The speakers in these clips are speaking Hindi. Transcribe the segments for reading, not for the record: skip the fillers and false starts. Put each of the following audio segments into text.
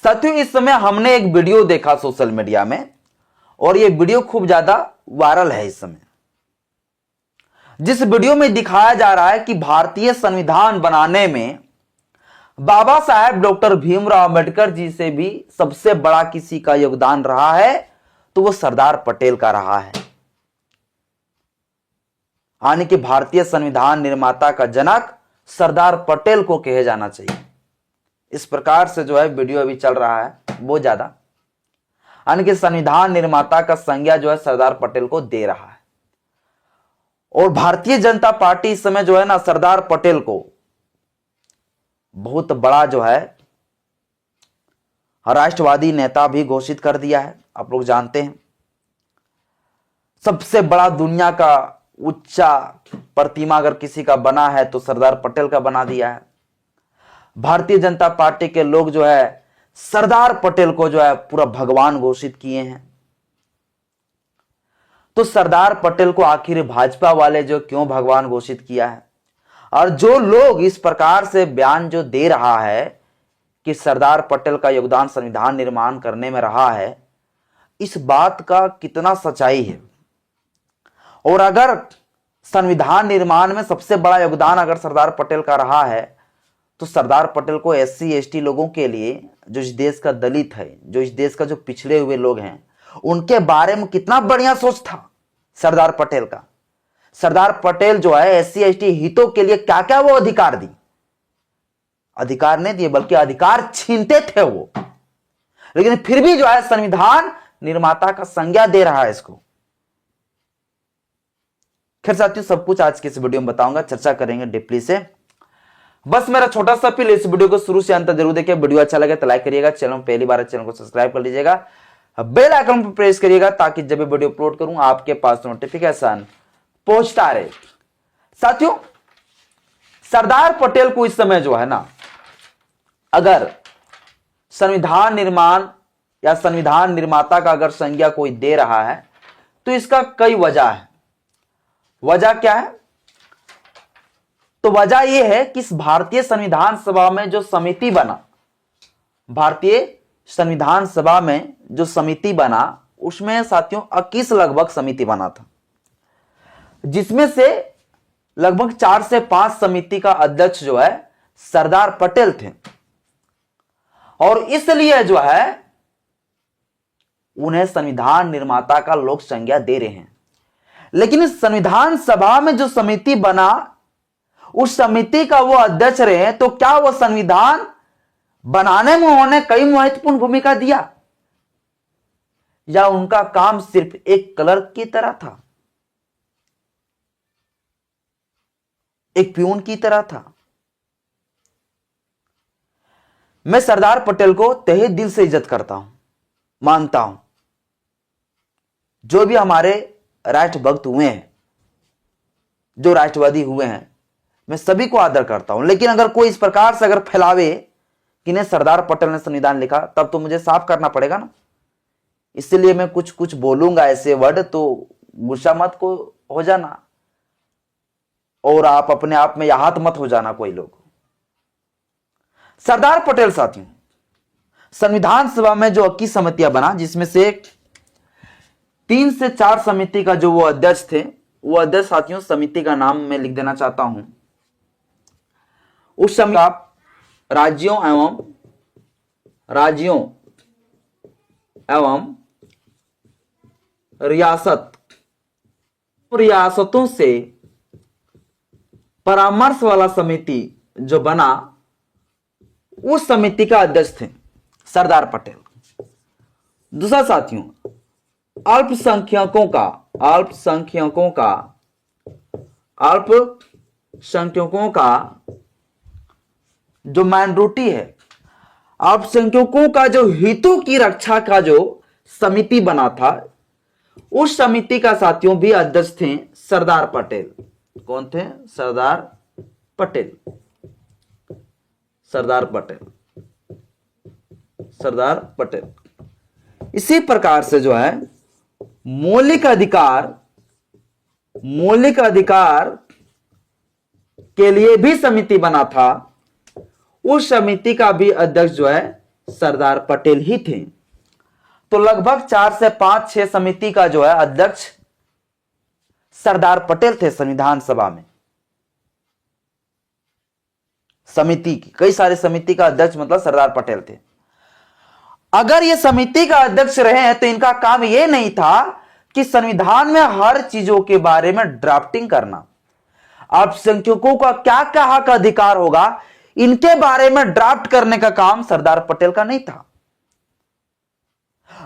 साथियों, इस समय हमने एक वीडियो देखा सोशल मीडिया में और यह वीडियो खूब ज्यादा वायरल है इस समय। जिस वीडियो में दिखाया जा रहा है कि भारतीय संविधान बनाने में बाबा साहेब डॉक्टर भीमराव अंबेडकर जी से भी सबसे बड़ा किसी का योगदान रहा है तो वो सरदार पटेल का रहा है। यानी कि भारतीय संविधान निर्माता का जनक सरदार पटेल को कहे जाना चाहिए। इस प्रकार से जो है वीडियो अभी चल रहा है बहुत ज्यादा, यानी कि संविधान निर्माता का संज्ञा जो है सरदार पटेल को दे रहा है। और भारतीय जनता पार्टी इस समय जो है ना सरदार पटेल को बहुत बड़ा जो है राष्ट्रवादी नेता भी घोषित कर दिया है। आप लोग जानते हैं सबसे बड़ा दुनिया का ऊंचा प्रतिमा अगर किसी का बना है तो सरदार पटेल का बना दिया है। भारतीय जनता पार्टी के लोग जो है सरदार पटेल को जो है पूरा भगवान घोषित किए हैं। तो सरदार पटेल को आखिर भाजपा वाले जो क्यों भगवान घोषित किया है, और जो लोग इस प्रकार से बयान जो दे रहा है कि सरदार पटेल का योगदान संविधान निर्माण करने में रहा है, इस बात का कितना सच्चाई है। और अगर संविधान निर्माण में सबसे बड़ा योगदान अगर सरदार पटेल का रहा है तो सरदार पटेल को एससी एसटी लोगों के लिए, जो इस देश का दलित है, जो इस देश का जो पिछड़े हुए लोग हैं, उनके बारे में कितना बढ़िया सोच था सरदार पटेल का। सरदार पटेल जो है एससी एसटी हितों के लिए क्या क्या वो अधिकार दी, अधिकार नहीं दिए बल्कि अधिकार छीनते थे वो, लेकिन फिर भी जो है संविधान निर्माता का संज्ञा दे रहा है इसको। खैर साथियों, सब कुछ आज के इस वीडियो में बताऊंगा, चर्चा करेंगे डीपली से। बस मेरा छोटा सा अपील, इस वीडियो को शुरू से अंत तक जरूर देखिए। वीडियो अच्छा लगे तो लाइक करिएगा, चैनल पहली बार चैनल को सब्सक्राइब कर लीजिएगा, बेल आइकन पर प्रेस करिएगा ताकि जब भी वीडियो अपलोड करूं आपके पास नोटिफिकेशन पहुंचता रहे। साथियों, सरदार पटेल को इस समय जो है ना अगर संविधान निर्माण या संविधान निर्माता का अगर संज्ञा कोई दे रहा है तो इसका कई वजह है। वजह क्या है? तो वजह यह है कि इस भारतीय संविधान सभा में जो समिति बना, भारतीय संविधान सभा में जो समिति बना उसमें साथियों 21 लगभग समिति बना था, जिसमें से लगभग 4 से 5 समिति का अध्यक्ष जो है सरदार पटेल थे। और इसलिए जो है उन्हें संविधान निर्माता का लोग संज्ञा दे रहे हैं। लेकिन इस संविधान सभा में जो समिति बना, उस समिति का वो अध्यक्ष रहे, तो क्या वो संविधान बनाने में उन्होंने कई महत्वपूर्ण भूमिका दिया, या उनका काम सिर्फ एक क्लर्क की तरह था, एक प्यून की तरह था? मैं सरदार पटेल को तहे दिल से इज्जत करता हूं, मानता हूं। जो भी हमारे राष्ट्रभक्त हुए हैं, जो राष्ट्रवादी हुए हैं, मैं सभी को आदर करता हूं। लेकिन अगर कोई इस प्रकार से अगर फैलावे कि नहीं सरदार पटेल ने संविधान लिखा, तब तो मुझे साफ करना पड़ेगा ना। इसलिए मैं कुछ कुछ बोलूंगा ऐसे वर्ड, तो गुस्सा मत को हो जाना और आप अपने आप में आहत मत हो जाना कोई लोग। सरदार पटेल साथियों संविधान सभा में जो 21 समितियां बना, जिसमें से 3 से 4 समिति का जो वो अध्यक्ष थे, वो अध्यक्ष साथियों समिति का नाम मैं लिख देना चाहता हूं। उस समय आप राज्यों एवं रियासतों से परामर्श वाला समिति जो बना, उस समिति का अध्यक्ष थे सरदार पटेल। दूसरा साथियों अल्पसंख्यकों का जो माइनॉरिटी है, अल्पसंख्यकों का जो हितों की रक्षा का जो समिति बना था, उस समिति का साथियों भी अध्यक्ष थे सरदार पटेल। कौन थे? सरदार पटेल। इसी प्रकार से जो है मौलिक अधिकार के लिए भी समिति बना था, उस समिति का भी अध्यक्ष जो है सरदार पटेल ही थे। तो लगभग 4 से 5 6 समिति का जो है अध्यक्ष सरदार पटेल थे संविधान सभा में। समिति की कई सारी समिति का अध्यक्ष मतलब सरदार पटेल थे। अगर ये समिति का अध्यक्ष रहे हैं तो इनका काम यह नहीं था कि संविधान में हर चीजों के बारे में ड्राफ्टिंग करना, अल्पसंख्यकों का क्या क्या हक अधिकार होगा इनके बारे में ड्राफ्ट करने का काम सरदार पटेल का नहीं था।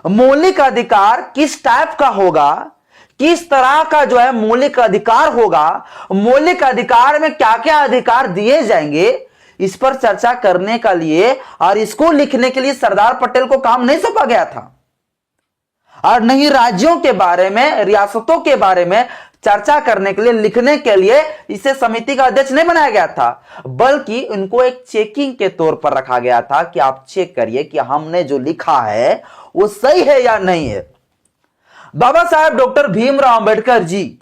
मौलिक अधिकार किस टाइप का होगा, किस तरह का जो है मौलिक अधिकार होगा, मौलिक अधिकार में क्या क्या अधिकार दिए जाएंगे, इस पर चर्चा करने के लिए और इसको लिखने के लिए सरदार पटेल को काम नहीं सौंपा गया था। और नहीं राज्यों के बारे में, रियासतों के बारे में चर्चा करने के लिए, लिखने के लिए इसे समिति का अध्यक्ष नहीं बनाया गया था, बल्कि उनको एक चेकिंग के तौर पर रखा गया था कि आप चेक करिए कि हमने जो लिखा है वो सही है या नहीं है। बाबा साहेब डॉक्टर भीमराव अंबेडकर जी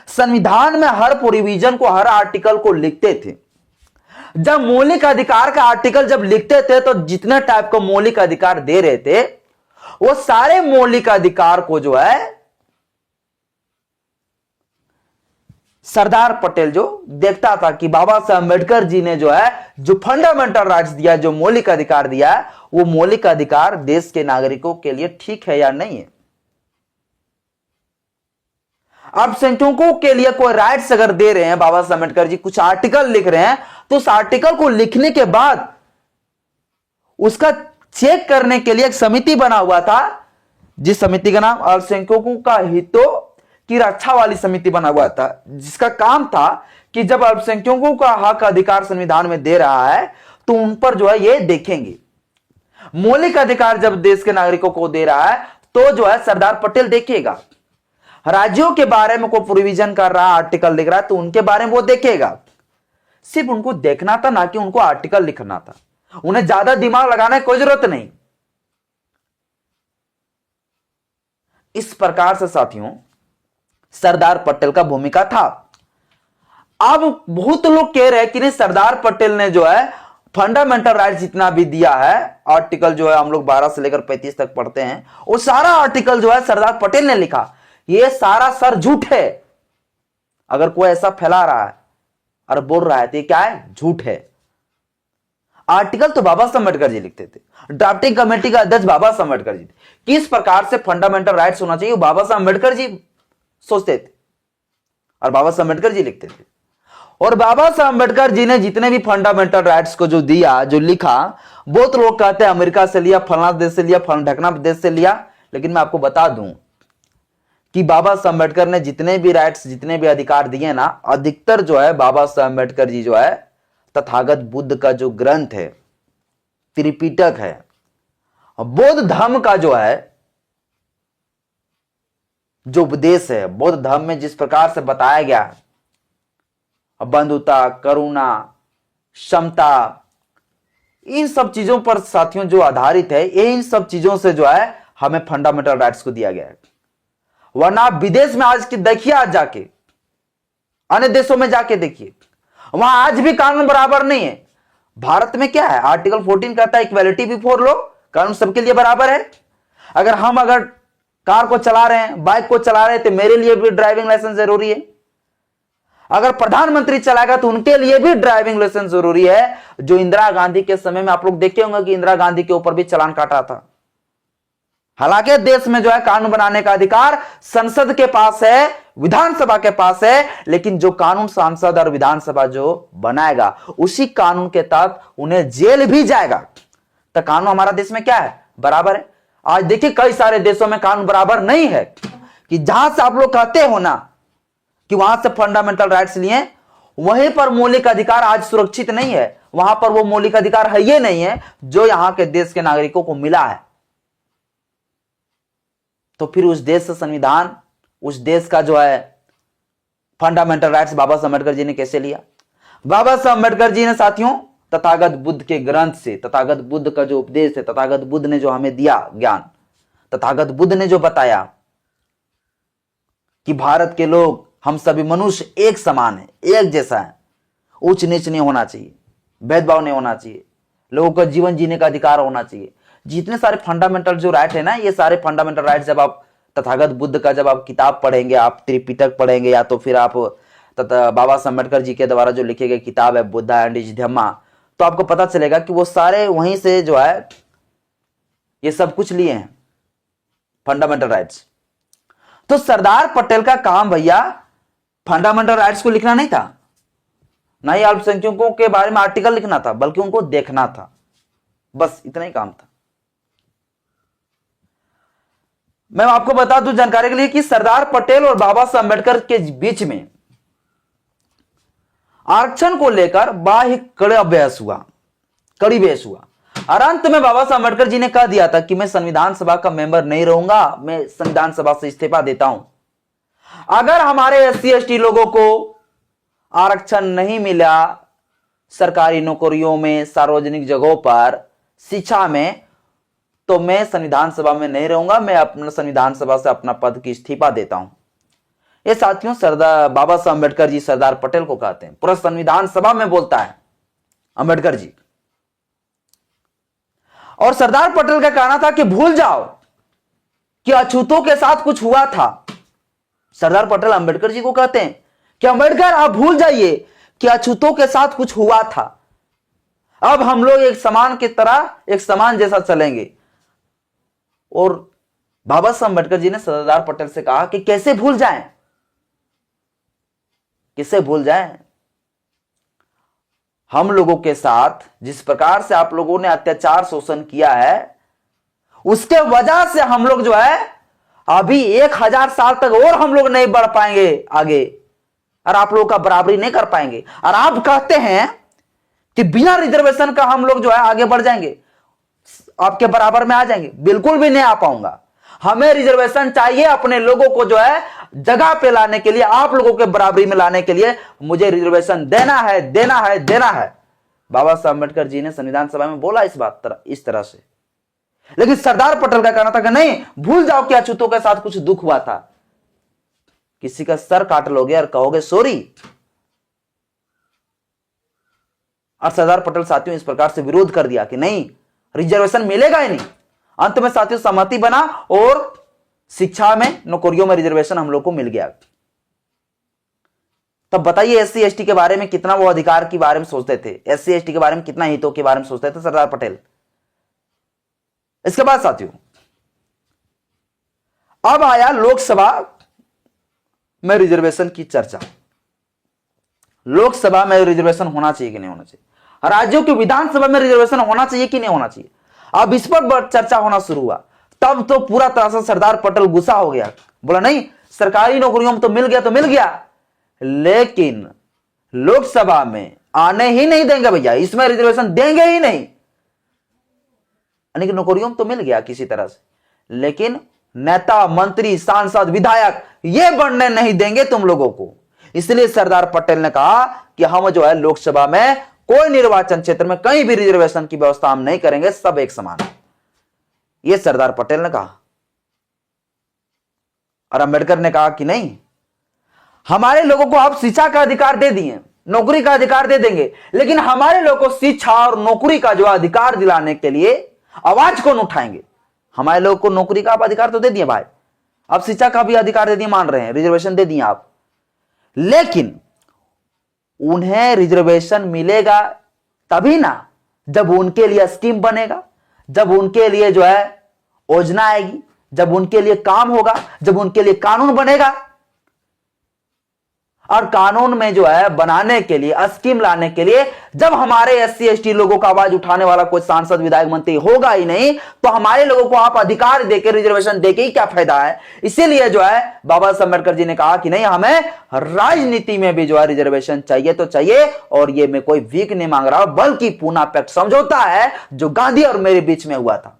संविधान में हर प्रोविजन को, हर आर्टिकल को लिखते थे। जब मौलिक अधिकार का आर्टिकल जब लिखते थे तो जितने टाइप का मौलिक अधिकार दे रहे थे वो सारे मौलिक अधिकार को जो है सरदार पटेल जो देखता था कि बाबा साहब अम्बेडकर जी ने जो है जो फंडामेंटल राइट्स दिया, जो मौलिक अधिकार दिया है, वो मौलिक अधिकार देश के नागरिकों के लिए ठीक है या नहीं है। अल्पसंख्यकों के लिए कोई राइट्स अगर दे रहे हैं बाबा साहब अम्बेडकर जी, कुछ आर्टिकल लिख रहे हैं, तो उस आर्टिकल को लिखने के बाद उसका चेक करने के लिए एक समिति बना हुआ था, जिस समिति का नाम अल्पसंख्यकों का हितों की रक्षा वाली समिति बना हुआ था, जिसका काम था कि जब अल्पसंख्यकों का हक अधिकार संविधान में दे रहा है तो उन पर जो है ये देखेंगे। मौलिक अधिकार जब देश के नागरिकों को दे रहा है तो जो है सरदार पटेल देखेगा। राज्यों के बारे में कोई प्रोविजन कर रहा है, आर्टिकल लिख रहा है, तो उनके बारे में वो देखेगा। सिर्फ उनको देखना था, ना कि उनको आर्टिकल लिखना था। उन्हें ज्यादा दिमाग लगाने की कोई जरूरत नहीं। इस प्रकार से साथियों सरदार पटेल का भूमिका था। अब बहुत लोग कह रहे हैं कि नहीं, सरदार पटेल ने जो है फंडामेंटल राइट जितना भी दिया है, आर्टिकल जो है हम लोग 12 से लेकर 35 तक पढ़ते हैं, वो सारा आर्टिकल जो है सरदार पटेल ने लिखा। ये सारा सर झूठ है। अगर कोई ऐसा फैला रहा है और बोल रहा है तो ये क्या है? झूठ है। आर्टिकल तो बाबा साहब अम्बेडकर जी लिखते थे, ड्राफ्टिंग कमेटी का अध्यक्ष बाबा साहब अम्बेडकर जी थे। किस प्रकार से फंडामेंटल राइट्स होना चाहिए वो बाबा साहब अम्बेडकर जी सोचते थे और बाबा साहब अम्बेडकर जी लिखते थे। और बाबा साहब अम्बेडकर जी ने जितने भी फंडामेंटल राइट्स को जो दिया, जो लिखा, बहुत लोग कहते हैं अमेरिका से लिया, फलाना देश से लिया, फलाना ढकना देश से लिया, लेकिन मैं आपको बता दूं कि बाबा साहब अम्बेडकर ने जितने भी राइट्स, जितने भी अधिकार दिए ना, अधिकतर जो है बाबा साहब अम्बेडकर जी जो है तथागत बुद्ध का जो ग्रंथ है, त्रिपिटक है, बौद्ध धर्म का जो है जो उपदेश है, बौद्ध धर्म में जिस प्रकार से बताया गया है, बंधुता, करुणा, समता, इन सब चीजों पर साथियों जो आधारित है, ये इन सब चीजों से जो है हमें फंडामेंटल राइट्स को दिया गया है। वरना आप विदेश में आज की देखिए, आज जाके अन्य देशों में जाके देखिए, वहां आज भी कानून बराबर नहीं है। भारत में क्या है? आर्टिकल 14 कहता है इक्वालिटी बिफोर लॉ, कानून सबके लिए बराबर है। अगर कार को चला रहे हैं, बाइक को चला रहे हैं, तो मेरे लिए भी ड्राइविंग लाइसेंस जरूरी है। अगर प्रधानमंत्री चलाएगा तो उनके लिए भी ड्राइविंग लाइसेंस जरूरी है। जो इंदिरा गांधी के समय में आप लोग देखे होंगे कि इंदिरा गांधी के ऊपर भी चालान काटा था। हालांकि देश में जो है कानून बनाने का अधिकार संसद के पास है, विधानसभा के पास है, लेकिन जो कानून सांसद और विधानसभा जो बनाएगा उसी कानून के तहत उन्हें जेल भी जाएगा। तो कानून हमारा देश में क्या है? बराबर है। आज देखिए कई सारे देशों में कानून बराबर नहीं है, कि जहां से आप लोग कहते हो ना कि वहां से फंडामेंटल राइट्स लिए, वहीं पर मौलिक अधिकार आज सुरक्षित नहीं है। वहां पर वो मौलिक अधिकार है ये नहीं है जो यहां के देश के नागरिकों को मिला है। तो फिर उस देश से संविधान, उस देश का जो है फंडामेंटल राइट्स बाबा साहब अम्बेडकर जी ने कैसे लिया? बाबा साहब अम्बेडकर जी ने साथियों तथागत बुद्ध के ग्रंथ से, तथागत बुद्ध का जो उपदेश है, तथागत बुद्ध ने जो हमें दिया ज्ञान, तथागत बुद्ध ने जो बताया कि भारत के लोग, हम सभी मनुष्य एक समान है, एक जैसा है, उच्च नीच नहीं होना चाहिए, भेदभाव नहीं होना चाहिए, लोगों का जीवन जीने का अधिकार होना चाहिए, जितने सारे फंडामेंटल जो राइट है ना, ये सारे फंडामेंटल राइट जब आप तथागत बुद्ध का जब आप किताब पढ़ेंगे, आप त्रिपिटक पढ़ेंगे, या तो फिर आप बाबा साहब अम्बेडकर जी के द्वारा जो लिखे गए किताब है बुद्धा एंड हिज धम्मा, तो आपको पता चलेगा कि वो सारे वहीं से जो है ये सब कुछ लिए हैं फंडामेंटल राइट्स। तो सरदार पटेल का काम भैया फंडामेंटल राइट्स को लिखना नहीं था, ना ही अल्पसंख्यकों के बारे में आर्टिकल लिखना था, बल्कि उनको देखना था, बस इतना ही काम था। मैं आपको बता दूं जानकारी के लिए कि सरदार पटेल और बाबा साहब अम्बेडकर के बीच में आरक्षण को लेकर बड़ा ही कड़ी बहस हुआ और अंत में बाबा साहब अम्बेडकर जी ने कह दिया था कि मैं संविधान सभा का मेंबर नहीं रहूंगा, मैं संविधान सभा से इस्तीफा देता हूं। अगर हमारे एससी एसटी लोगों को आरक्षण नहीं मिला सरकारी नौकरियों में, सार्वजनिक जगहों पर, शिक्षा में, तो मैं संविधान सभा में नहीं रहूंगा, मैं अपना संविधान सभा से अपना पद की इस्तीफा देता हूं। ये साथियों सरदार बाबा साहब अम्बेडकर जी सरदार पटेल को कहते हैं, पूरा संविधान सभा में बोलता है अम्बेडकर जी। और सरदार पटेल का कहना था कि भूल जाओ कि अछूतों के साथ कुछ हुआ था। सरदार पटेल अम्बेडकर जी को कहते हैं कि अम्बेडकर आप भूल जाइए कि अछूतों के साथ कुछ हुआ था, अब हम लोग एक समान की तरह, एक समान जैसा चलेंगे। और बाबा साहब अम्बेडकर जी ने सरदार पटेल से कहा कि कैसे भूल जाएं, किसे भूल जाएं, हम लोगों के साथ जिस प्रकार से आप लोगों ने अत्याचार शोषण किया है, उसके वजह से हम लोग जो है अभी 1000 साल तक और हम लोग नहीं बढ़ पाएंगे आगे, और आप लोगों का बराबरी नहीं कर पाएंगे। और आप कहते हैं कि बिना रिजर्वेशन का हम लोग जो है आगे बढ़ जाएंगे, आपके बराबर में आ जाएंगे। बिल्कुल भी नहीं आ पाऊंगा। हमें रिजर्वेशन चाहिए अपने लोगों को जो है जगह पे लाने के लिए, आप लोगों के बराबरी में लाने के लिए मुझे रिजर्वेशन देना है, देना है, देना है। बाबा साहब अम्बेडकर जी ने संविधान सभा में बोला इस तरह से। लेकिन सरदार पटेल का कहना था कि नहीं, भूल जाओ कि अछूतों के साथ कुछ दुख हुआ था। किसी का सर काट लोगे और कहोगे सॉरी। और सरदार पटेल साथियों इस प्रकार से विरोध कर दिया कि नहीं, रिजर्वेशन मिलेगा ही नहीं। अंत में साथियों सहमति बना और शिक्षा में, नौकरियों में रिजर्वेशन हम लोग को मिल गया। तब बताइए एससी एसटी के बारे में कितना वो अधिकार के बारे में सोचते थे, एससी एसटी के बारे में कितना हितों के बारे में सोचते थे सरदार पटेल। इसके बाद साथियों अब आया लोकसभा में रिजर्वेशन की चर्चा। लोकसभा में रिजर्वेशन होना चाहिए कि नहीं होना चाहिए, राज्यों की विधानसभा में रिजर्वेशन होना चाहिए कि नहीं होना चाहिए, अब इस पर चर्चा होना शुरू हुआ। तब तो पूरा तरह से सरदार पटेल गुस्सा हो गया, बोला नहीं, सरकारी नौकरियों में तो मिल गया तो मिल गया, लेकिन लोकसभा में आने ही नहीं देंगे भैया, इसमें रिजर्वेशन देंगे ही नहीं। यानी कि नौकरियों में तो मिल गया किसी तरह से, लेकिन नेता, मंत्री, सांसद, विधायक ये बनने नहीं देंगे तुम लोगों को। इसलिए सरदार पटेल ने कहा कि हम जो है लोकसभा में कोई निर्वाचन क्षेत्र में कहीं भी रिजर्वेशन की व्यवस्था हम नहीं करेंगे, सब एक समान है। यह सरदार पटेल ने कहा। और अंबेडकर ने कहा कि नहीं, हमारे लोगों को आप शिक्षा का अधिकार दे दिए, नौकरी का अधिकार दे देंगे, लेकिन हमारे लोगों को शिक्षा और नौकरी का जो अधिकार दिलाने के लिए आवाज कौन उठाएंगे। हमारे लोगों को नौकरी का आप अधिकार तो दे दिए भाई, अब शिक्षा का भी अधिकार दे दिए, मान रहे हैं, रिजर्वेशन दे दिए आप, लेकिन उन्हें रिजर्वेशन मिलेगा तभी ना जब उनके लिए स्कीम बनेगा, जब उनके लिए जो है योजना आएगी, जब उनके लिए काम होगा, जब उनके लिए कानून बनेगा। और कानून में जो है बनाने के लिए, स्कीम लाने के लिए जब हमारे एससी एसटी लोगों का आवाज उठाने वाला कोई सांसद, विधायक, मंत्री होगा ही नहीं, तो हमारे लोगों को आप अधिकार देके, रिजर्वेशन देके ही क्या फायदा है। इसीलिए जो है बाबा साहब अम्बेडकर जी ने कहा कि नहीं, हमें राजनीति में भी जो है रिजर्वेशन चाहिए तो चाहिए। और ये मैं कोई भीख नहीं मांग रहा हूं, बल्कि पूना पैक्ट समझौता है जो गांधी और मेरे बीच में हुआ था।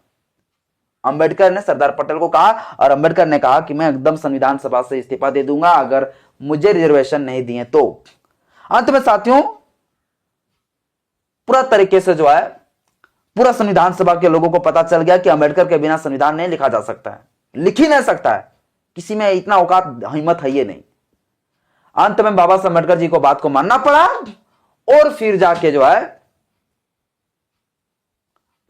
अंबेडकर ने सरदार पटेल को कहा, और अंबेडकर ने कहा कि मैं एकदम संविधान सभा से इस्तीफा दे दूंगा अगर मुझे रिजर्वेशन नहीं दिए तो। अंत में साथियों पूरा तरीके से जो है पूरा संविधान सभा के लोगों को पता चल गया कि अंबेडकर के बिना संविधान नहीं लिखा जा सकता है, लिख ही नहीं सकता है, किसी में इतना औकात, हिम्मत है ये नहीं। अंत में बाबा साहब अम्बेडकर जी को बात को मानना पड़ा और फिर जाके जो है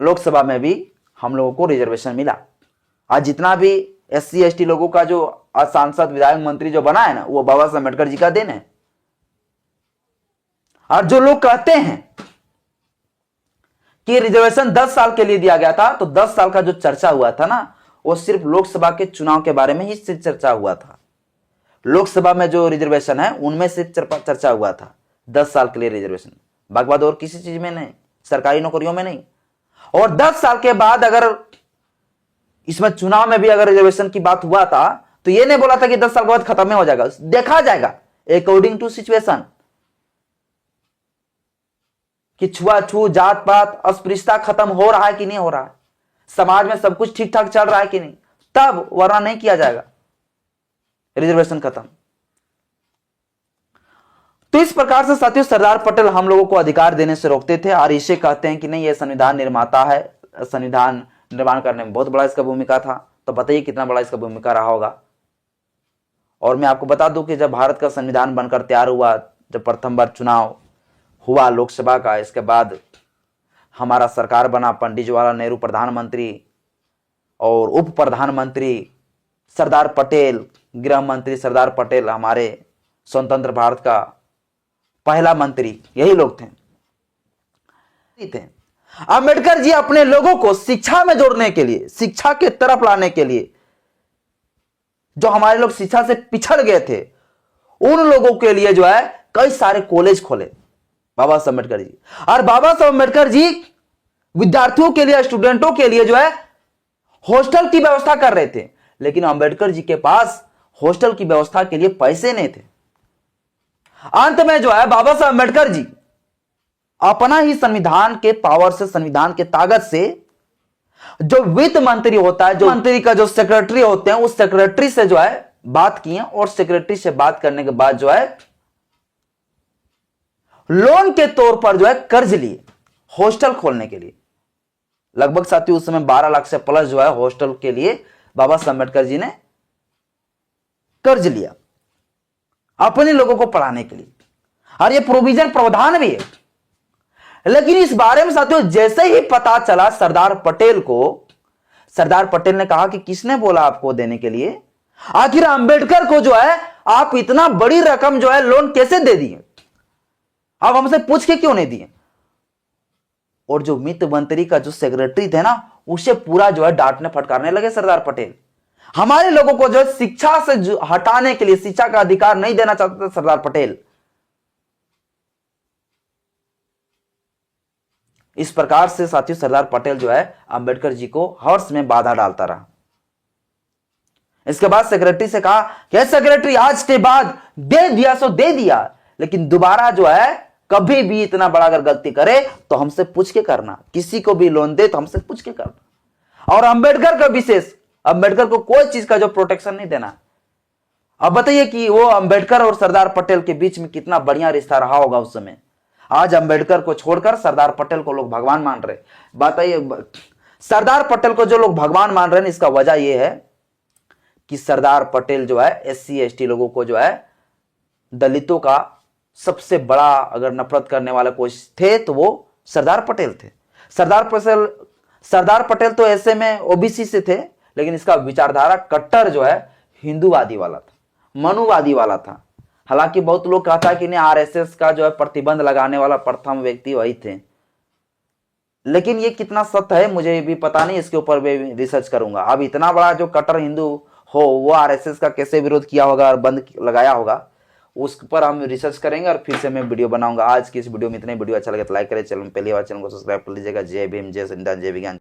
लोकसभा में भी हम लोगों को रिजर्वेशन मिला। आज जितना भी SC ST लोगों का जो सांसद विधायक मंत्री जो बना है ना, वो बाबा साहब अम्बेडकर जी का देन है। और जो लोग कहते हैं कि रिजर्वेशन 10 साल के लिए दिया गया था, तो 10 साल का जो चर्चा हुआ था ना, वो सिर्फ लोकसभा के चुनाव के बारे में ही सिर्फ चर्चा हुआ था। लोकसभा में जो रिजर्वेशन है उनमें सिर्फ चर्चा हुआ था 10 साल के लिए रिजर्वेशन, बाकी और किसी चीज में नहीं, सरकारी नौकरियों में नहीं। और 10 साल के बाद अगर इसमें चुनाव में भी अगर रिजर्वेशन की बात हुआ था, तो ये नहीं बोला था कि 10 साल के बाद खत्म हो जाएगा, देखा जाएगा अकॉर्डिंग टू सिचुएशन कि छुआछूत, जात पात, अस्पृश्यता खत्म हो रहा है कि नहीं हो रहा है, समाज में सब कुछ ठीक ठाक चल रहा है कि नहीं, तब, वरना नहीं किया जाएगा रिजर्वेशन खत्म। तो इस प्रकार से साथियों सरदार पटेल हम लोगों को अधिकार देने से रोकते थे, और इसे कहते हैं कि नहीं ये संविधान निर्माता है, संविधान निर्माण करने में बहुत बड़ा इसका भूमिका था। तो बताइए कितना बड़ा इसका भूमिका रहा होगा। और मैं आपको बता दूं कि जब भारत का संविधान बनकर तैयार हुआ, जब प्रथम बार चुनाव हुआ लोकसभा का, इसके बाद हमारा सरकार बना, पंडित जवाहरलाल नेहरू प्रधानमंत्री और उप प्रधानमंत्री सरदार पटेल, गृह मंत्री सरदार पटेल हमारे स्वतंत्र भारत का पहला मंत्री, यही लोग थे। अंबेडकर जी अपने लोगों को शिक्षा में जोड़ने के लिए, शिक्षा के तरफ लाने के लिए, जो हमारे लोग शिक्षा से पिछड़ गए थे, उन लोगों के लिए जो है कई सारे कॉलेज खोले बाबा साहब अम्बेडकर जी। और बाबा साहब अम्बेडकर जी विद्यार्थियों के लिए, स्टूडेंटों के लिए जो है हॉस्टल की व्यवस्था कर रहे थे, लेकिन अंबेडकर जी के पास हॉस्टल की व्यवस्था के लिए पैसे नहीं थे। अंत में जो है बाबा साहब अम्बेडकर जी अपना ही संविधान के पावर से, संविधान के ताकत से, जो वित्त मंत्री होता है, जो मंत्री का जो सेक्रेटरी होते हैं, उस सेक्रेटरी से जो है बात किए, और सेक्रेटरी से बात करने के बाद जो है लोन के तौर पर जो है कर्ज लिए हॉस्टल खोलने के लिए। लगभग साथियों उस समय 12 लाख से प्लस जो है हॉस्टल के लिए बाबा साहब अम्बेडकर जी ने कर्ज लिया अपने लोगों को पढ़ाने के लिए, और ये प्रोविजन प्रावधान भी है। लेकिन इस बारे में साथियों जैसे ही पता चला सरदार पटेल को, सरदार पटेल ने कहा कि किसने बोला आपको देने के लिए, आखिर अंबेडकर को जो है आप इतना बड़ी रकम जो है लोन कैसे दे दिए, आप हमसे पूछ के क्यों नहीं दिए। और जो वित्त मंत्री का जो सेक्रेटरी थे ना, उसे पूरा जो है डांटने फटकारने लगे सरदार पटेल। हमारे लोगों को जो है शिक्षा से हटाने के लिए, शिक्षा का अधिकार नहीं देना चाहते थे सरदार पटेल। इस प्रकार से साथियों सरदार पटेल जो है अंबेडकर जी को हर्ष में बाधा डालता रहा। इसके बाद सेक्रेटरी से कहा कि सेक्रेटरी आज के बाद दे दिया सो दे दिया, लेकिन दोबारा जो है कभी भी इतना बड़ा अगर गलती करे तो हमसे पूछ के करना, किसी को भी लोन दे तो हमसे पूछ के करना। और अंबेडकर का विशेष, अंबेडकर को कोई चीज का जो प्रोटेक्शन नहीं देना। अब बताइए कि वो अंबेडकर और सरदार पटेल के बीच में कितना बढ़िया रिश्ता रहा होगा उस समय। आज अंबेडकर को छोड़कर सरदार पटेल को लोग भगवान मान रहे। बताइए सरदार पटेल को जो लोग भगवान मान रहे हैं, इसका वजह यह है कि सरदार पटेल जो है SC ST लोगों को जो है, दलितों का सबसे बड़ा अगर नफरत करने वाले कोई थे तो वो सरदार पटेल थे। सरदार पटेल तो ऐसे में OBC से थे, लेकिन इसका विचारधारा कट्टर जो है हिंदूवादी वाला था, मनुवादी वाला था। हालांकि बहुत लोग कहता है कि नहीं RSS का जो है प्रतिबंध लगाने वाला प्रथम व्यक्ति वही थे, लेकिन ये कितना सत्य है मुझे भी पता नहीं, इसके ऊपर मैं रिसर्च करूंगा। अब इतना बड़ा जो कट्टर हिंदू हो वो RSS का कैसे विरोध किया होगा और बंद लगाया होगा, उस पर हम रिसर्च करेंगे और फिर से मैं वीडियो बनाऊंगा। आज की इस वीडियो में इतने। वीडियो अच्छा लगे तो लाइक करें, चैनल पहली बार चैनल को सब्सक्राइब कर लीजिएगा। जय भीम, जय संविधान, जय विज्ञान।